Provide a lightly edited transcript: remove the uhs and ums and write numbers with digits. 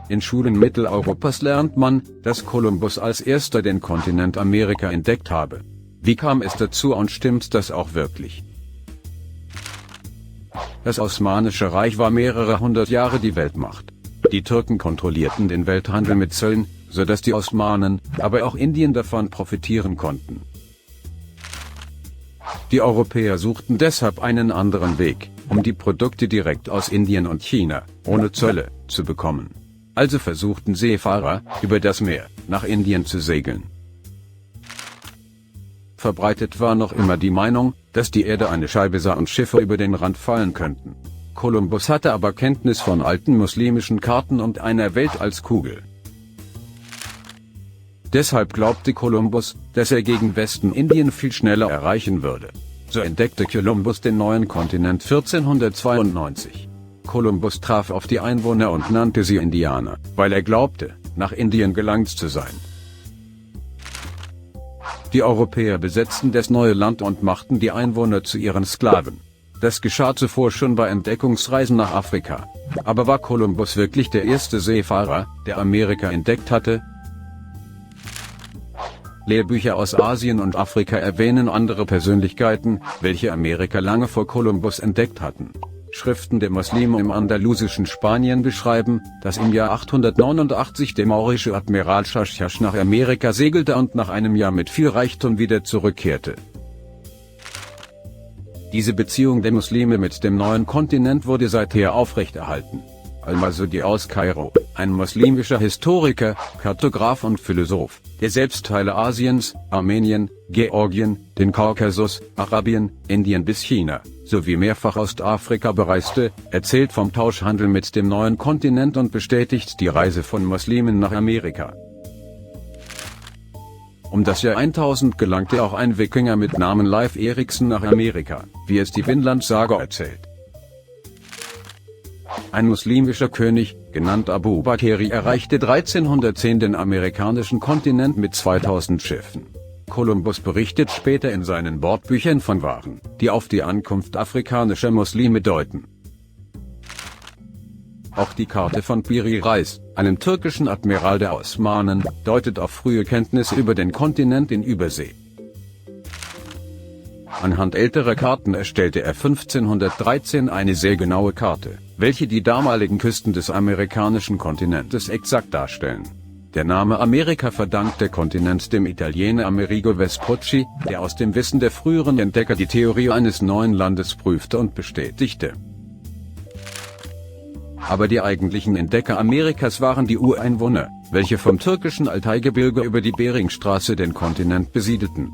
In Schulen Mitteleuropas lernt man, dass Kolumbus als erster den Kontinent Amerika entdeckt habe. Wie kam es dazu und stimmt das auch wirklich? Das Osmanische Reich war mehrere hundert Jahre die Weltmacht. Die Türken kontrollierten den Welthandel mit Zöllen, sodass die Osmanen, aber auch Indien davon profitieren konnten. Die Europäer suchten deshalb einen anderen Weg, um die Produkte direkt aus Indien und China, ohne Zölle, zu bekommen. Also versuchten Seefahrer, über das Meer, nach Indien zu segeln. Verbreitet war noch immer die Meinung, dass die Erde eine Scheibe sei und Schiffe über den Rand fallen könnten. Kolumbus hatte aber Kenntnis von alten muslimischen Karten und einer Welt als Kugel. Deshalb glaubte Kolumbus, dass er gegen Westen Indien viel schneller erreichen würde. So entdeckte Kolumbus den neuen Kontinent 1492. Kolumbus traf auf die Einwohner und nannte sie Indianer, weil er glaubte, nach Indien gelangt zu sein. Die Europäer besetzten das neue Land und machten die Einwohner zu ihren Sklaven. Das geschah zuvor schon bei Entdeckungsreisen nach Afrika. Aber war Kolumbus wirklich der erste Seefahrer, der Amerika entdeckt hatte? Lehrbücher aus Asien und Afrika erwähnen andere Persönlichkeiten, welche Amerika lange vor Kolumbus entdeckt hatten. Schriften der Muslime im andalusischen Spanien beschreiben, dass im Jahr 889 der maurische Admiral Schaschas nach Amerika segelte und nach einem Jahr mit viel Reichtum wieder zurückkehrte. Diese Beziehung der Muslime mit dem neuen Kontinent wurde seither aufrechterhalten. Al-Masudi aus Kairo, ein muslimischer Historiker, Kartograf und Philosoph, der selbst Teile Asiens, Armenien, Georgien, den Kaukasus, Arabien, Indien bis China, sowie mehrfach Ostafrika bereiste, erzählt vom Tauschhandel mit dem neuen Kontinent und bestätigt die Reise von Muslimen nach Amerika. Um das Jahr 1000 gelangte auch ein Wikinger mit Namen Leif Erikson nach Amerika, wie es die Vinland-Saga erzählt. Ein muslimischer König, genannt Abu Bakeri, erreichte 1310 den amerikanischen Kontinent mit 2000 Schiffen. Kolumbus berichtet später in seinen Bordbüchern von Waren, die auf die Ankunft afrikanischer Muslime deuten. Auch die Karte von Piri Reis, einem türkischen Admiral der Osmanen, deutet auf frühe Kenntnisse über den Kontinent in Übersee. Anhand älterer Karten erstellte er 1513 eine sehr genaue Karte, welche die damaligen Küsten des amerikanischen Kontinentes exakt darstellen. Der Name Amerika verdankt der Kontinent dem Italiener Amerigo Vespucci, der aus dem Wissen der früheren Entdecker die Theorie eines neuen Landes prüfte und bestätigte. Aber die eigentlichen Entdecker Amerikas waren die Ureinwohner, welche vom türkischen Altaigebirge über die Beringstraße den Kontinent besiedelten.